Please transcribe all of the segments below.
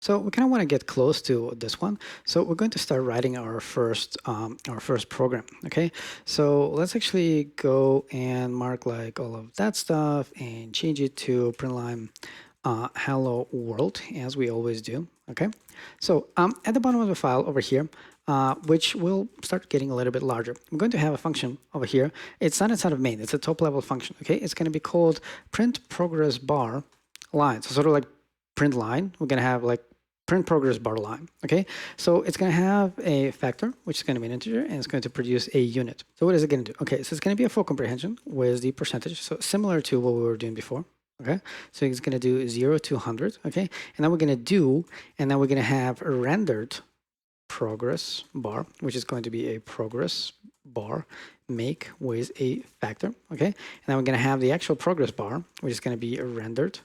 So we kind of want to get close to this one. So we're going to start writing our first program. Okay. So let's actually go and mark like all of that stuff and change it to printline hello world, as we always do. Okay. So at the bottom of the file over here, which will start getting a little bit larger, I'm going to have a function over here. It's not inside of main. It's a top level function. Okay. It's going to be called printProgressBarln. So sort of like print line. We're going to have like printProgressBarln. Okay, so it's going to have a factor, which is going to be an integer, and it's going to produce a unit. So what is it going to do? Okay, so it's going to be a full comprehension with the percentage. So similar to what we were doing before. Okay, so it's going to do 0 to 100. Okay, and then we're going to do, and then we're going to have a rendered progress bar, which is going to be a progress bar make with a factor. Okay, and then we're going to have the actual progress bar, which is going to be a rendered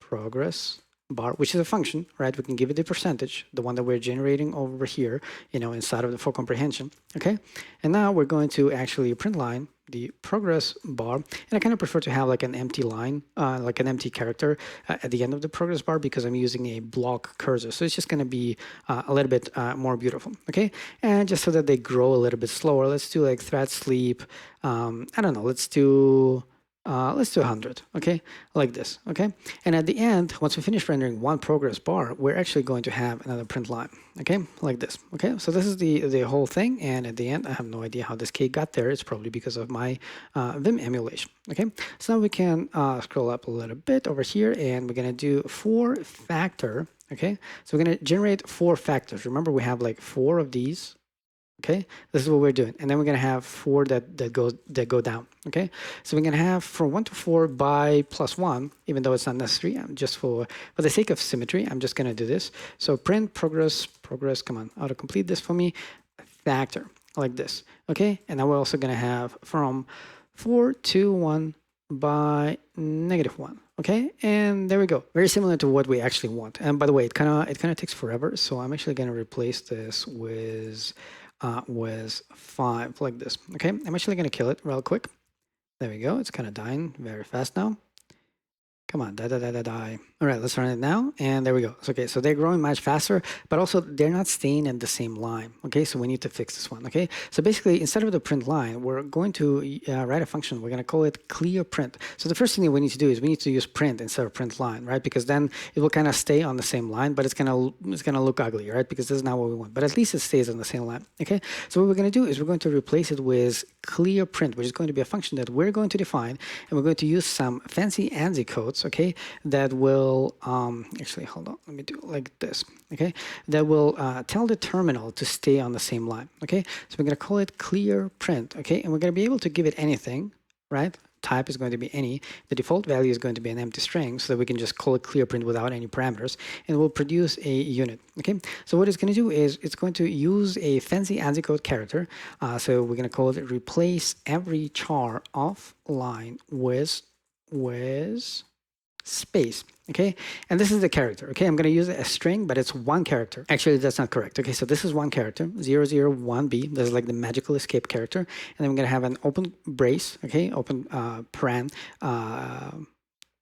progress bar, which is a function, right? We can give it the percentage, the one that we're generating over here, inside of the full comprehension. Okay, and now we're going to actually print line the progress bar, and I kind of prefer to have like an empty line, like an empty character at the end of the progress bar, because I'm using a block cursor, so it's just going to be a little bit more beautiful. Okay, and just so that they grow a little bit slower, let's do like thread sleep. I don't know, let's do 100, okay, like this, okay? And at the end, once we finish rendering one progress bar, we're actually going to have another print line, okay, like this, okay? So this is the whole thing, and at the end, I have no idea how this cake got there. It's probably because of my Vim emulation, okay? So now we can scroll up a little bit over here, and we're gonna do 4 factor, okay? So we're gonna generate 4 factors. Remember, we have like 4 of these. Okay, this is what we're doing, and then we're gonna have 4 that go down. Okay, so we're gonna have from 1 to 4 by +1, even though it's not necessary. I'm just for the sake of symmetry, I'm just gonna do this. So print progress. Come on, autocomplete this for me. Factor like this. Okay, and now we're also gonna have from 4 to 1 by -1. Okay, and there we go. Very similar to what we actually want. And by the way, it kind of takes forever. So I'm actually gonna replace this with 5 like this. Okay, I'm actually going to kill it real quick. There we go. It's kind of dying very fast now. Come on, die. All right, let's run it now, and there we go. So, okay, so they're growing much faster, but also they're not staying in the same line. Okay, so we need to fix this one. Okay, so basically, instead of the print line, we're going to write a function. We're going to call it clear print. So the first thing that we need to do is we need to use print instead of print line, right? Because then it will kind of stay on the same line, but it's gonna look ugly, right? Because this is not what we want. But at least it stays on the same line. Okay, so what we're going to do is we're going to replace it with clear print, which is going to be a function that we're going to define, and we're going to use some fancy ANSI codes. Okay, that will actually, hold on, let me do it like this. Okay, that will tell the terminal to stay on the same line. Okay, so we're going to call it clear print. Okay, and we're going to be able to give it anything, right? Type is going to be any. The default value is going to be an empty string, so that we can just call it clear print without any parameters, and it will produce a unit. Okay, so what it's going to do is it's going to use a fancy ANSI code character. So we're going to call it replace every char of line with space. Okay, and this is the character. Okay, I'm going to use a string, but it's one character. Actually, that's not correct. Okay, so this is one character, 001b. This is like the magical escape character, and then I'm going to have an open brace. Okay, open paren,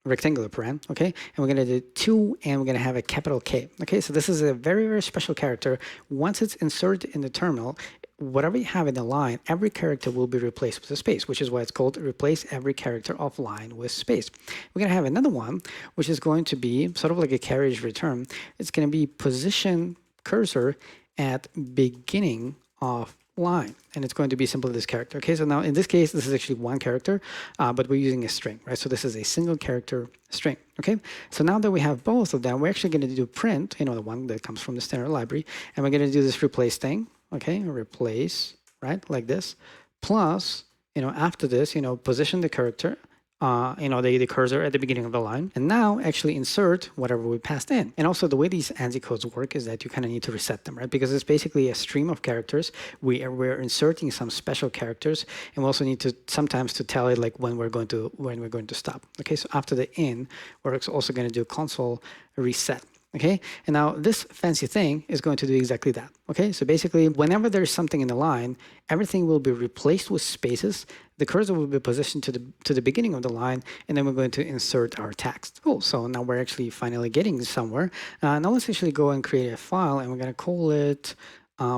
rectangular paren. Okay, and we're going to do 2, and we're going to have a capital K. Okay, so this is a very, very special character. Once it's inserted in the terminal, whatever you have in the line, every character will be replaced with a space, which is why it's called replace every character of line with space. We're going to have another one, which is going to be sort of like a carriage return. It's going to be position cursor at beginning of line, and it's going to be simply this character. Okay, so now in this case, this is actually one character, but we're using a string, right? So this is a single character string. Okay, so now that we have both of them, we're actually going to do print, the one that comes from the standard library, and we're going to do this replace thing. Okay, replace, right, like this, plus, after this, position the character, the cursor at the beginning of the line, and now actually insert whatever we passed in. And also the way these ANSI codes work is that you kind of need to reset them, right? Because it's basically a stream of characters. We're inserting some special characters, and we also need to sometimes to tell it like when we're going to stop. Okay, so after the in, we're also going to do console reset. Okay, and now this fancy thing is going to do exactly that. Okay, so basically, whenever there's something in the line, everything will be replaced with spaces. the cursor will be positioned to the beginning of the line, and then we're going to insert our text. Cool. So now we're actually finally getting somewhere. Now let's actually go and create a file, and we're going to call it. Come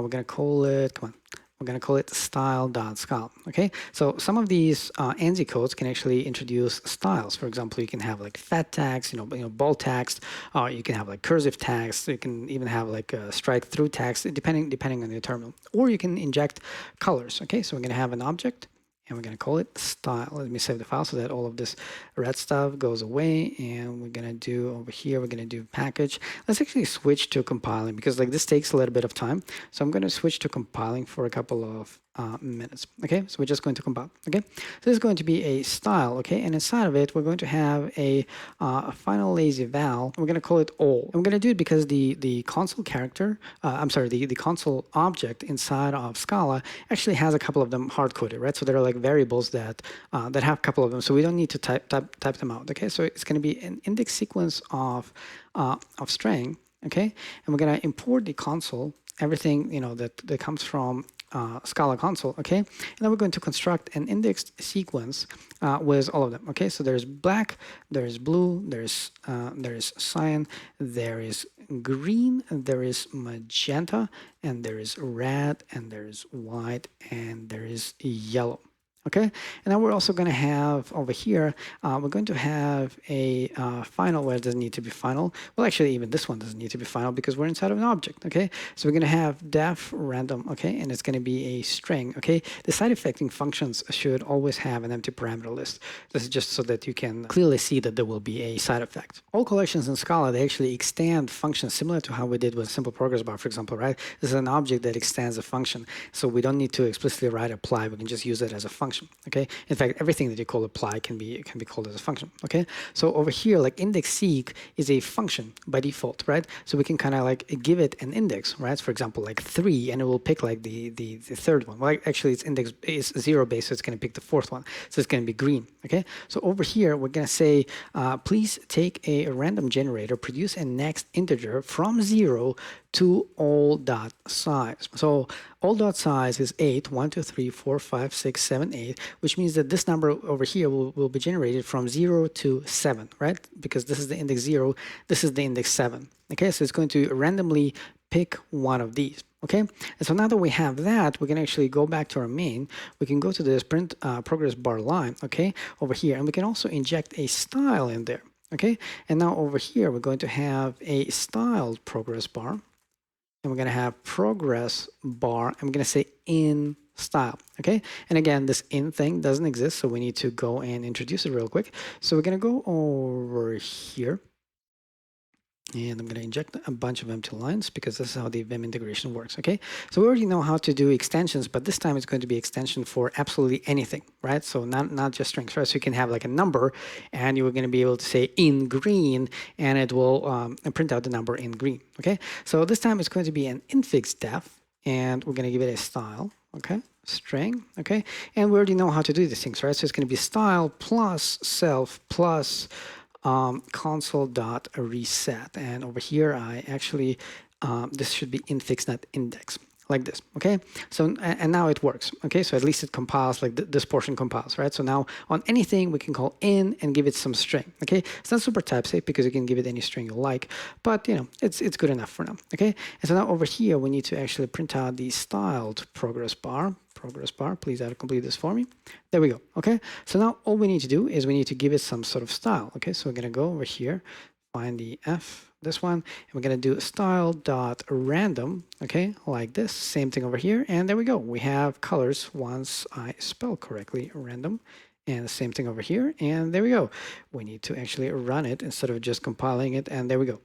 on. We're going to call it style.scala. Okay, so some of these ANSI codes can actually introduce styles. For example, you can have like fat text, bold text. You can have like cursive text. You can even have like strike through text, depending on your terminal. Or you can inject colors. Okay, so we're going to have an object, and we're going to call it style. Let me save the file so that all of this red stuff goes away. And we're going to do over here, we're going to do package. Let's actually switch to compiling, because like this takes a little bit of time. So I'm going to switch to compiling for a couple of minutes. Okay, so we're just going to compile. Okay, so this is going to be a style. Okay, and inside of it, we're going to have a final lazy val. We're going to call it all. And we're going to do it because the console character, the console object inside of Scala actually has a couple of them hard coded, right? So there are like variables that that have a couple of them, so we don't need to type them out. Okay, so it's going to be an index sequence of string. Okay, and we're going to import the console, everything that comes from Scala console. Okay, and then we're going to construct an indexed sequence with all of them. Okay, so there's black, there's blue, there's cyan, there is green, there is magenta, and there is red, and there is white, and there is yellow. Okay, and then we're also going to have over here, we're going to have a final where it doesn't need to be final. Well, actually, even this one doesn't need to be final because we're inside of an object. Okay, so we're going to have def random. Okay, and it's going to be a string. Okay, the side effecting functions should always have an empty parameter list. This is just so that you can clearly see that there will be a side effect. All collections in Scala, they actually extend functions similar to how we did with simple progress bar, for example, right? This is an object that extends a function, so we don't need to explicitly write apply. We can just use it as a function. Okay, in fact, everything that you call apply can be called as a function. Okay, so over here, like index_seq is a function by default, right? So we can kind of like give it an index, right? For example, like 3, and it will pick like the third one. Well, actually, its index is 0 base, so it's going to pick the fourth one. So it's going to be green. Okay, so over here, we're going to say, please take a random generator, produce a next integer from 0 to all.size. So all.size is 8, 1, 2, 3, 4, 5, 6, 7, 8, which means that this number over here will be generated from 0 to 7, right? Because this is the index 0, this is the index 7. Okay, so it's going to randomly pick one of these. Okay, and so now that we have that, we can actually go back to our main. We can go to this printProgressBarln, okay, over here, and we can also inject a style in there. Okay, and now over here, we're going to have a styled progress bar. And we're going to have progress bar, and we're going to say in style. Okay, and again, this in thing doesn't exist, so we need to go and introduce it real quick. So we're going to go over here, and I'm going to inject a bunch of empty lines because this is how the Vim integration works. Okay, so we already know how to do extensions, but this time it's going to be extension for absolutely anything, right? So not just strings, right? So you can have like a number, and you're going to be able to say in green, and it will print out the number in green. Okay, so this time it's going to be an infix def, and we're going to give it a style. Okay, string. Okay, and we already know how to do these things, right? So it's going to be style plus self plus console.reset, and over here I actually this should be infix, not index, like this. Okay, so and now it works. Okay, so at least it compiles, like this portion compiles, right? So now on anything we can call in and give it some string. Okay, it's not super type safe because you can give it any string you like, but it's good enough for now. Okay, and so now over here we need to actually print out the styled progress bar. Please complete this for me. There we go. Okay, so now all we need to do is we need to give it some sort of style. Okay, so we're going to go over here, find the F, this one, and we're going to do style.random. Okay, like this. Same thing over here, and there we go. We have colors once I spell correctly, random. And the same thing over here, and there we go. We need to actually run it instead of just compiling it, and there we go.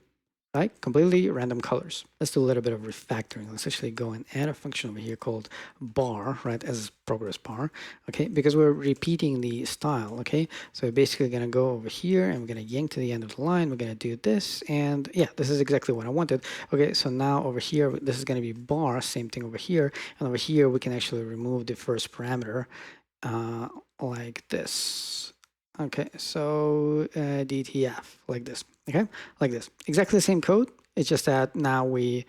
Right? Completely random colors. Let's do a little bit of refactoring. Let's actually go and add a function over here called bar, right, as progress bar, okay, because we're repeating the style, okay? So we're basically going to go over here, and we're going to yank to the end of the line. We're going to do this, and yeah, this is exactly what I wanted. Okay, so now over here, this is going to be bar, same thing over here, and over here, we can actually remove the first parameter like this. Okay, so DTF, like this. Okay, like this. Exactly the same code, It's just that now we,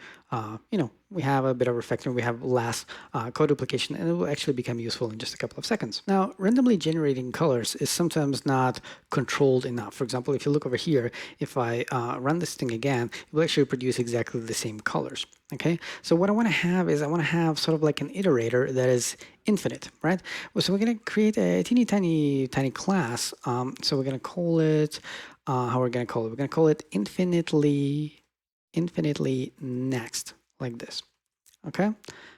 we have a bit of refactoring, we have less code duplication, and it will actually become useful in just a couple of seconds. Now, randomly generating colors is sometimes not controlled enough. For example, if you look over here, if I run this thing again, it will actually produce exactly the same colors. Okay, so what I want to have is I want to have sort of like an iterator that is infinite, right? So we're going to create a teeny tiny class. So we're going to call it, how we're going to call it? We're going to call it InfinitelyNext, like this. Okay,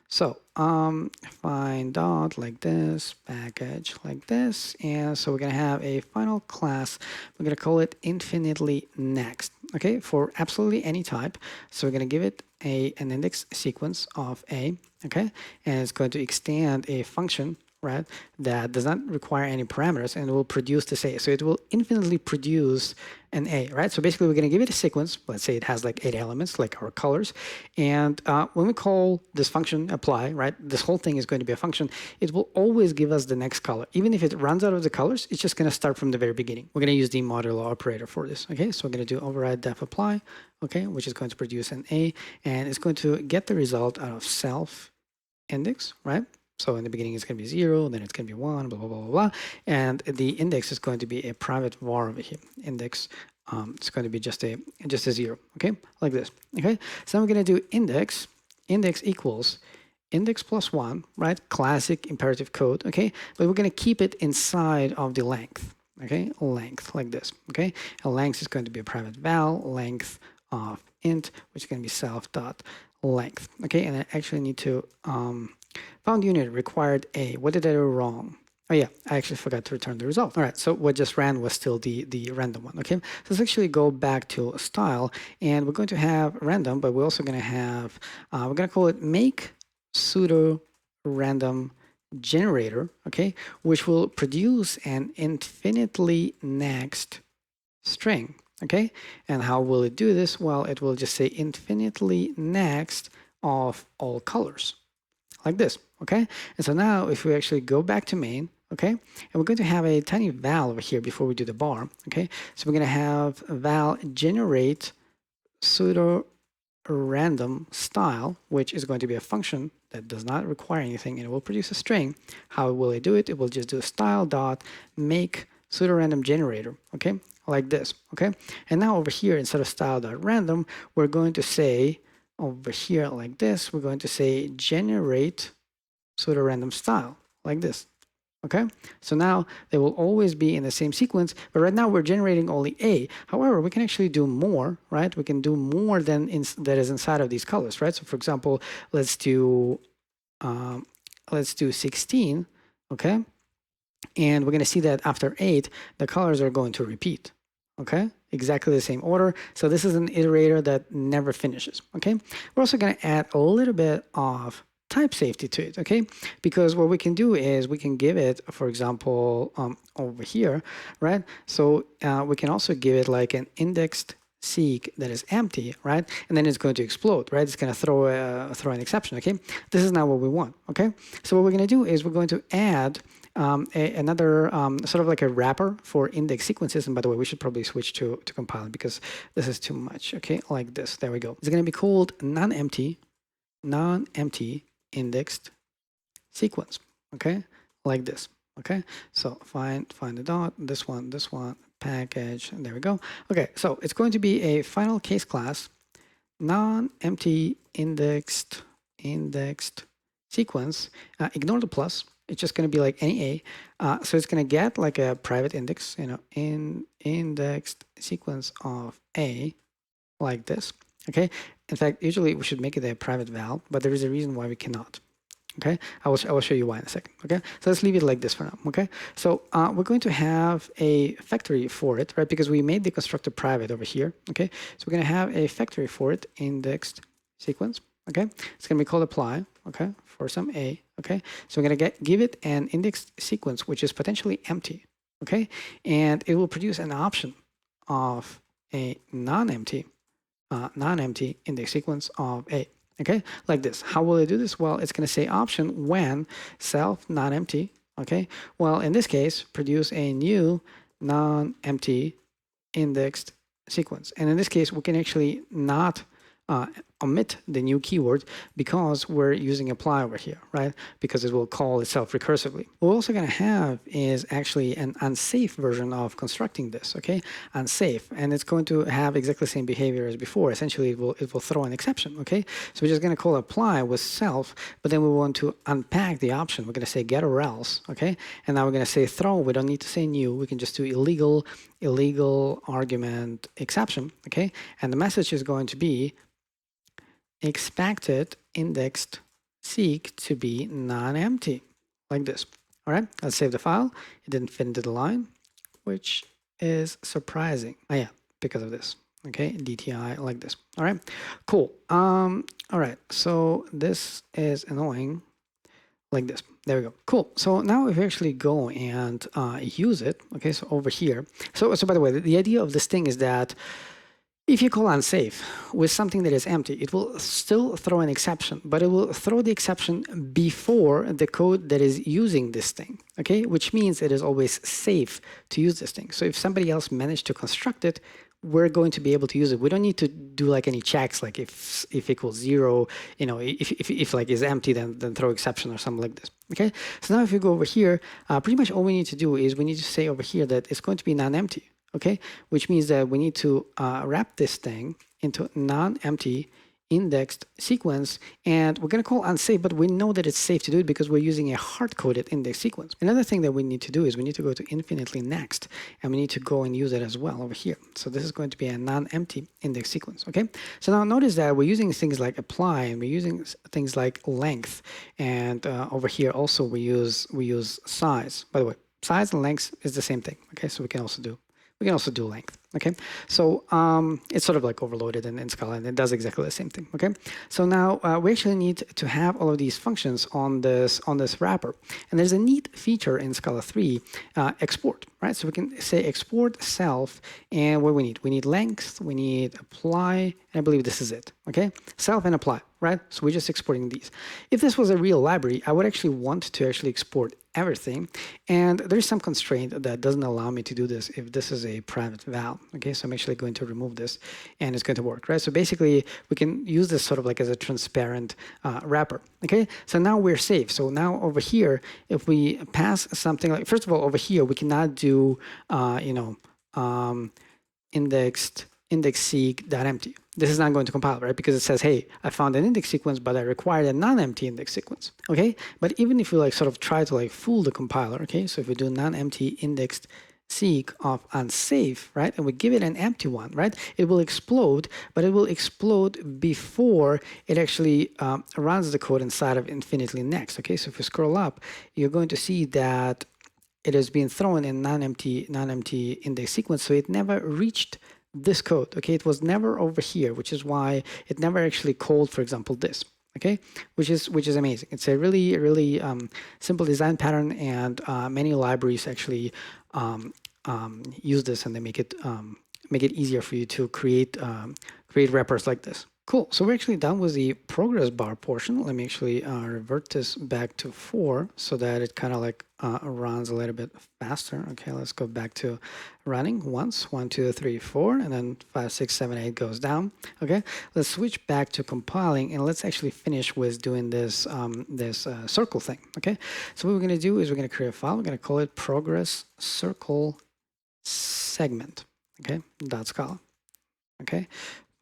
so find dot like this, package like this, and so we're gonna have a final class. We're gonna call it InfinitelyNext. Okay, for absolutely any type. So we're gonna give it an index sequence of A. Okay, and it's going to extend a function, right, that does not require any parameters, and it will produce this A. So it will infinitely produce an A, right? So basically, we're going to give it a sequence. Let's say it has like 8 elements, like our colors. And when we call this function apply, right, this whole thing is going to be a function. It will always give us the next color. Even if it runs out of the colors, it's just going to start from the very beginning. We're going to use the modulo operator for this. Okay, so we're going to do override def apply, okay, which is going to produce an A, and it's going to get the result out of self index, right? So in the beginning, it's going to be 0, then it's going to be 1, blah, blah, blah, blah, blah. And the index is going to be a private var over here. Index, it's going to be just a 0, okay? Like this, okay? So I'm going to do index equals index plus 1, right? Classic imperative code, okay? But we're going to keep it inside of the length, okay? Length, like this, okay? And length is going to be a private val, length of int, which is going to be self dot length, okay? And I actually need to found unit required A. What did I do wrong? Oh yeah, I actually forgot to return the result. All right, so what just ran was still the random one, okay? So let's actually go back to style, and we're going to have random, but we're also going to have, we're going to call it make pseudo random generator, okay? Which will produce an infinitely next string, okay? And how will it do this? Well, it will just say infinitely next of all colors, like this, okay? And so now if we actually go back to main, okay, and we're going to have a tiny val over here before we do the bar, okay? So we're going to have val generate pseudo random style, which is going to be a function that does not require anything, and it will produce a string. How will it do it? It will just do style dot make pseudo random generator, okay, like this, okay? And now over here, instead of style dot random, we're going to say over here like this, we're going to say generate pseudo random style, like this, okay? So now they will always be in the same sequence, but right now we're generating only A. However, we can actually do more, right? We can do more than that is inside of these colors, right? So for example, let's do 16, okay? And we're going to see that after 8, the colors are going to repeat, okay? Exactly the same order. So this is an iterator that never finishes, okay? We're also going to add a little bit of type safety to it, okay? Because what we can do is we can give it, for example, over here, right? So we can also give it like an indexed seq that is empty, right? And then it's going to explode, right? It's going to throw an exception, okay? This is not what we want, okay? So what we're going to do is we're going to add another sort of like a wrapper for index sequences. And by the way, we should probably switch to compiling because this is too much, okay? Like this, there we go. It's going to be called non-empty indexed sequence, okay? Like this, okay? So find the dot, this one, package, and there we go. Okay, so it's going to be a final case class, non-empty indexed sequence. Ignore the plus. It's just going to be like any A. So it's going to get like a private index, in indexed sequence of A, like this. Okay. In fact, usually we should make it a private val, but there is a reason why we cannot. Okay, I will show you why in a second. Okay, so let's leave it like this for now. Okay, so we're going to have a factory for it, right? Because we made the constructor private over here. Okay, so we're going to have a factory for it, indexed sequence. Okay, it's going to be called apply. Okay, for some A. Okay, so we're going to give it an indexed sequence which is potentially empty. Okay, and it will produce an option of a non-empty index sequence of A. Okay, like this. How will it do this? Well, it's going to say option when self non-empty. Okay, well, in this case, produce a new non-empty indexed sequence. And in this case, we can actually not omit the new keyword because we're using apply over here, right? Because it will call itself recursively. What we're also going to have is actually an unsafe version of constructing this, okay? Unsafe, and it's going to have exactly the same behavior as before. Essentially, it will throw an exception, okay? So we're just going to call apply with self, but then we want to unpack the option. We're going to say get or else, okay? And now we're going to say throw. We don't need to say new. We can just do illegal argument exception, okay? And the message is going to be expected indexed seek to be non-empty, like this. All right, let's save the file. It didn't fit into the line, which is surprising. Oh yeah, because of this. Okay, DTI like this. All right, cool. All right, so this is annoying, like this. There we go. Cool. So now if we actually go and use it, okay, so over here. So by the way, the idea of this thing is that if you call unsafe with something that is empty, it will still throw an exception, but it will throw the exception before the code that is using this thing, okay? Which means it is always safe to use this thing. So if somebody else managed to construct it, we're going to be able to use it. We don't need to do like any checks, like if equals 0, you know, if like is empty, then throw exception or something like this, okay? So now if we go over here, pretty much all we need to do is we need to say over here that it's going to be non-empty. Okay, which means that we need to wrap this thing into non-empty indexed sequence, and we're going to call unsafe, but we know that it's safe to do it because we're using a hard-coded index sequence. Another thing that we need to do is we need to go to InfinitelyNext, and we need to go and use it as well over here. So this is going to be a non-empty index sequence, okay? So now notice that we're using things like apply, and we're using things like length, and over here also we use size. By the way, size and length is the same thing, okay? So we can also do length, okay? So it's sort of like overloaded in Scala, and it does exactly the same thing, okay? So now we actually need to have all of these functions on this wrapper. And there's a neat feature in Scala 3, export, right? So we can say export self, and what we need length, we need apply, and I believe this is it, okay? Self and apply, right? So we're just exporting these. If this was a real library, I would actually want to actually export everything, and there's some constraint that doesn't allow me to do this if this is a private val, okay? So I'm actually going to remove this, and it's going to work, right? So basically, we can use this sort of like as a transparent wrapper, okay? So now we're safe. So now over here, if we pass something like, first of all, over here, we cannot do, InfinitelyNext.empty. This is not going to compile, right? Because it says, hey, I found an index sequence, but I required a non-empty index sequence, okay? But even if we like sort of try to like fool the compiler, okay? So if we do non-empty indexed seek of unsafe, right? And we give it an empty one, right? It will explode, but it will explode before it actually runs the code inside of InfinitelyNext, okay? So if you scroll up, you're going to see that it has been thrown in non-empty index sequence, so it never reached this code, okay? It was never over here, which is why it never actually called, for example, this, okay? Which is amazing. It's a really simple design pattern, and many libraries actually use this, and they make it easier for you to create wrappers like this. Cool. So we're actually done with the progress bar portion. Let me actually revert this back to 4 so that it kind of like runs a little bit faster. Okay, let's go back to running once. 1, 2, 3, 4, and then 5, 6, 7, 8 goes down. Okay, let's switch back to compiling, and let's actually finish with doing this circle thing. Okay, so what we're going to do is we're going to create a file. We're going to call it ProgressCircleSegment. Okay, .scala. Okay.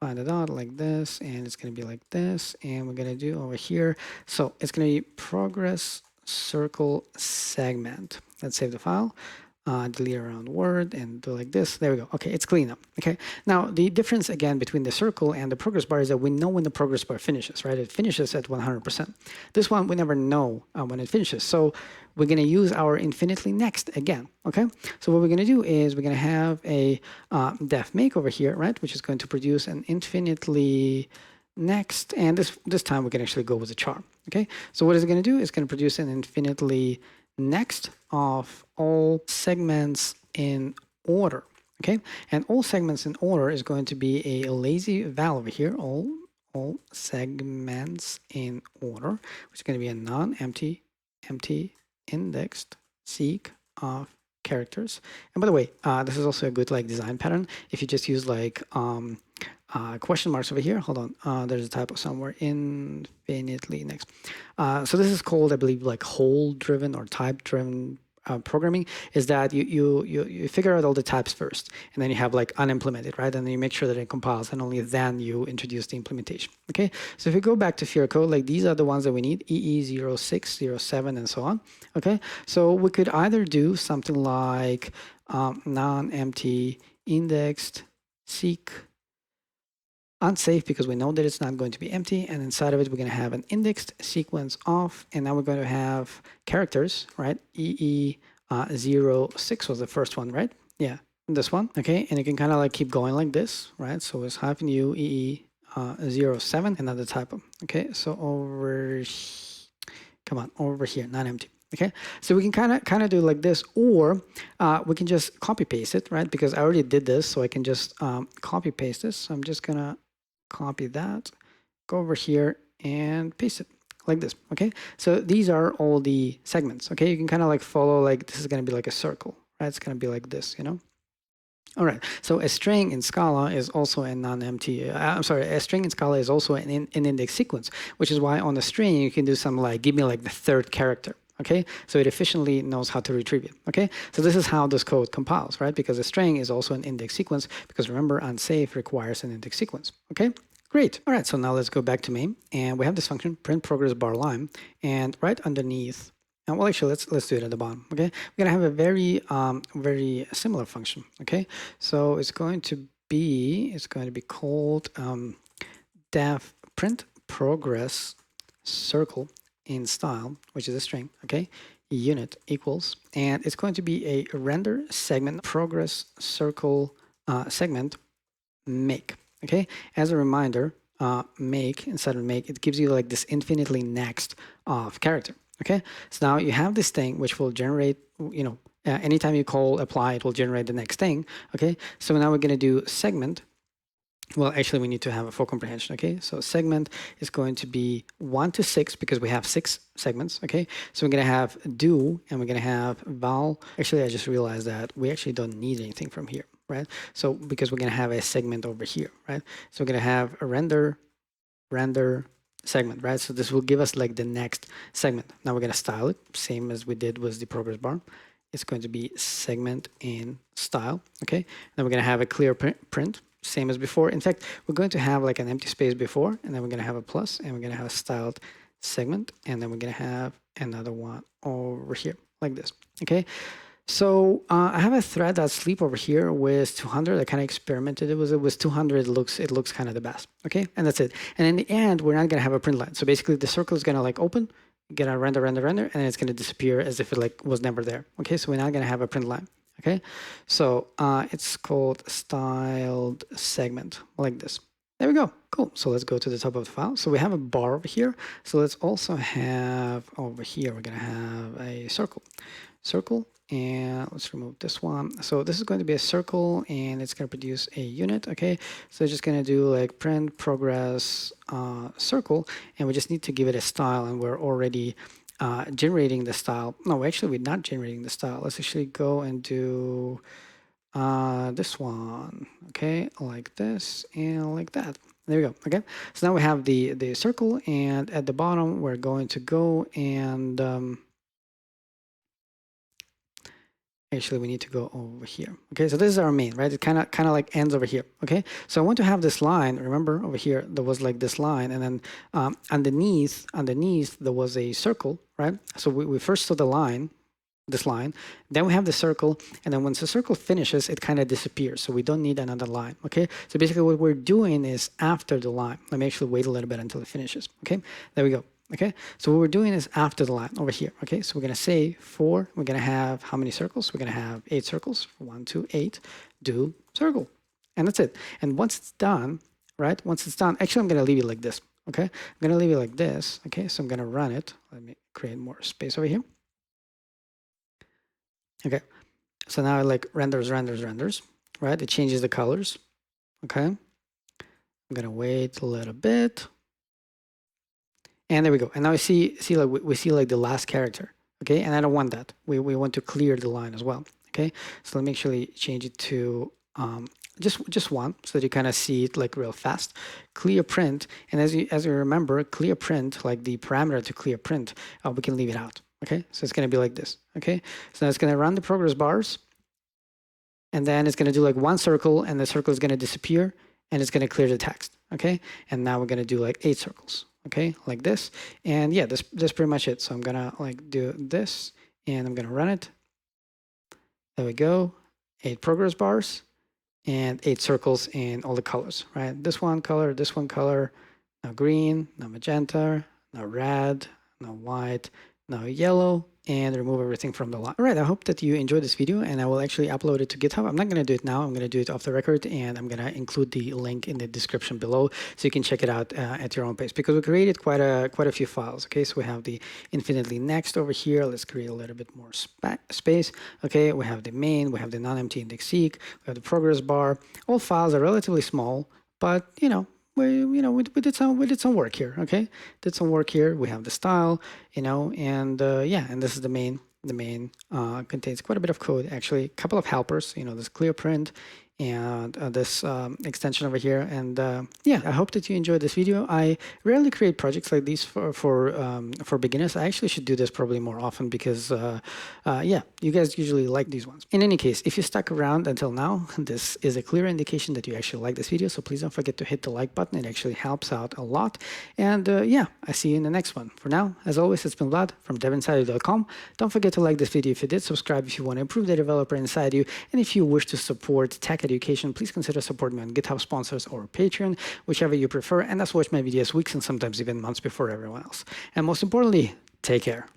Find it out like this, and it's going to be like this, and we're going to do over here. So it's going to be ProgressCircleSegment. Let's save the file, delete around word, and do like this. There we go. Okay, it's clean up. Okay. Now the difference again between the circle and the progress bar is that we know when the progress bar finishes, right? It finishes at 100%. This one we never know when it finishes. So we're going to use our InfinitelyNext again. Okay. So what we're going to do is we're going to have a def make over here, right? Which is going to produce an InfinitelyNext, and this time we can actually go with a char. Okay. So what is it going to do? It's going to produce an InfinitelyNext of all segments in order. Okay. And all segments in order is going to be a lazy val over here. All segments in order, which is going to be a non-empty indexed seek of characters. And by the way, this is also a good like design pattern. If you just use like question marks over here. Hold on. There's a typo somewhere. InfinitelyNext. So this is called, I believe, like hole-driven or type-driven programming. Is that you figure out all the types first, and then you have like unimplemented, right? And then you make sure that it compiles, and only then you introduce the implementation. Okay. So if we go back to Fira Code, like these are the ones that we need: EE06, 07, and so on. Okay. So we could either do something like non-empty-indexed-seq unsafe, because we know that it's not going to be empty, and inside of it we're going to have an indexed sequence of, and now we're going to have characters, right? EE06 was the first one, right? Yeah, this one. Okay, and you can kind of like keep going like this, right? So it's -u EE07, another typo. Okay, so come on, over here, not empty. Okay, so we can kind of do like this, or we can just copy paste it, right? Because I already did this, so I can just copy paste this. So I'm just gonna copy that, go over here and paste it like this. Okay, so these are all the segments. Okay, you can kind of like follow, like this is going to be like a circle, right? It's going to be like this, you know. All right, so a string in Scala is also a non-empty, I'm sorry, a string in Scala is also an index sequence, which is why on the string you can do something like, give me like the third character. Okay, so it efficiently knows how to retrieve it. Okay, so this is how this code compiles, right? Because a string is also an index sequence, because remember, unsafe requires an index sequence. Okay, great. All right, so now let's go back to main, and we have this function printProgressBarln, and right underneath, and well, actually, let's do it at the bottom. Okay, we're gonna have a very similar function. Okay, so it's going to be called def printProgressCircle in style, which is a string, okay, unit equals, and it's going to be a render segment progress circle segment make. Okay, as a reminder, make, inside of make, it gives you like this infinitely next of character. Okay, so now you have this thing which will generate, you know, anytime you call apply, it will generate the next thing. Okay, so now we're going to do segment. Well, actually, we need to have a full comprehension. Okay, so segment is going to be 1 to 6, because we have 6 segments. Okay, so we're going to have do, and we're going to have val. Actually, I just realized that we actually don't need anything from here, right? So because we're going to have a segment over here, right? So we're going to have a render segment, right? So this will give us like the next segment. Now we're going to style it, same as we did with the progress bar. It's going to be segment in style. Okay, then we're going to have a clear print. Same as before. In fact, we're going to have like an empty space before, and then we're going to have a plus, and we're going to have a styled segment, and then we're going to have another one over here like this. Okay, so I have a thread that sleep over here with 200. I kind of experimented it with 200. It looks kind of the best. Okay, and that's it. And in the end, we're not going to have a print line. So basically, the circle is going to like open, gonna render, and then it's going to disappear as if it like was never there. Okay, so we're not going to have a print line. Okay, so it's called styled segment, like this. There we go. Cool. So let's go to the top of the file. So we have a bar over here. So let's also have over here, we're going to have a circle. And let's remove this one. So this is going to be a circle, and it's going to produce a unit. Okay, so it's just going to do like print progress circle, and we just need to give it a style, and we're already generating the style. No, actually, we're not generating the style. Let's actually go and do this one. Okay, like this and like that. There we go. Okay, so now we have the circle, and at the bottom we're going to go and actually we need to go over here. Okay, so this is our main, right? It kind of like ends over here. Okay, so I want to have this line. Remember over here there was like this line, and then underneath there was a circle, right? So we first saw the line, this line, then we have the circle, and then once the circle finishes, it kind of disappears. So we don't need another line. Okay, so basically what we're doing is after the line. Let me actually wait a little bit until it finishes. Okay, there we go. Okay, so what we're doing is after the line over here. Okay, so we're going to say for, we're going to have how many circles? We're going to have 8 circles, 1, 2, 8, do circle, and that's it. And once it's done, right? Once it's done, actually I'm going to leave it like this. Okay, I'm going to leave it like this. Okay, so I'm going to run it. Let me create more space over here. Okay, so now it like renders, right? It changes the colors. Okay, I'm going to wait a little bit. And there we go. And now we see like the last character. Okay, and I don't want that. We want to clear the line as well. Okay, so let me actually change it to just one, so that you kind of see it like real fast. Clear print, and as you remember, clear print, like the parameter to clear print, we can leave it out. Okay, so it's going to be like this. Okay, so now it's going to run the progress bars, and then it's going to do like one circle, and the circle is going to disappear, and it's going to clear the text. Okay, and now we're going to do like 8 circles. Okay, like this, and yeah, that's pretty much it. So I'm gonna like do this, and I'm gonna run it. There we go, 8 progress bars and 8 circles in all the colors, right? This one color, no green, no magenta, no red, no white, no yellow, and remove everything from the line. All right, I hope that you enjoyed this video, and I will actually upload it to GitHub. I'm not going to do it now. I'm going to do it off the record, and I'm going to include the link in the description below so you can check it out at your own pace, because we created quite a few files. Okay, so we have the InfinitelyNext over here. Let's create a little bit more space. Okay, we have the main, we have the NonEmptyIndexedSeq, we have the progress bar. All files are relatively small, but we did some work here. Okay, did some work here. We have the style, and yeah, and this is the main. The main contains quite a bit of code, actually. A couple of helpers, this clear print and this extension over here. And yeah, I hope that you enjoyed this video. I rarely create projects like these for beginners. I actually should do this probably more often, because yeah, you guys usually like these ones. In any case, if you stuck around until now, this is a clear indication that you actually like this video. So please don't forget to hit the like button. It actually helps out a lot. And yeah, I see you in the next one. For now, as always, it's been Vlad from devinsider.com. Don't forget to like this video if you did, subscribe if you want to improve the developer inside you, and if you wish to support tech education, please consider supporting me on GitHub Sponsors or Patreon, whichever you prefer, and that's watch my videos weeks and sometimes even months before everyone else. And most importantly, take care.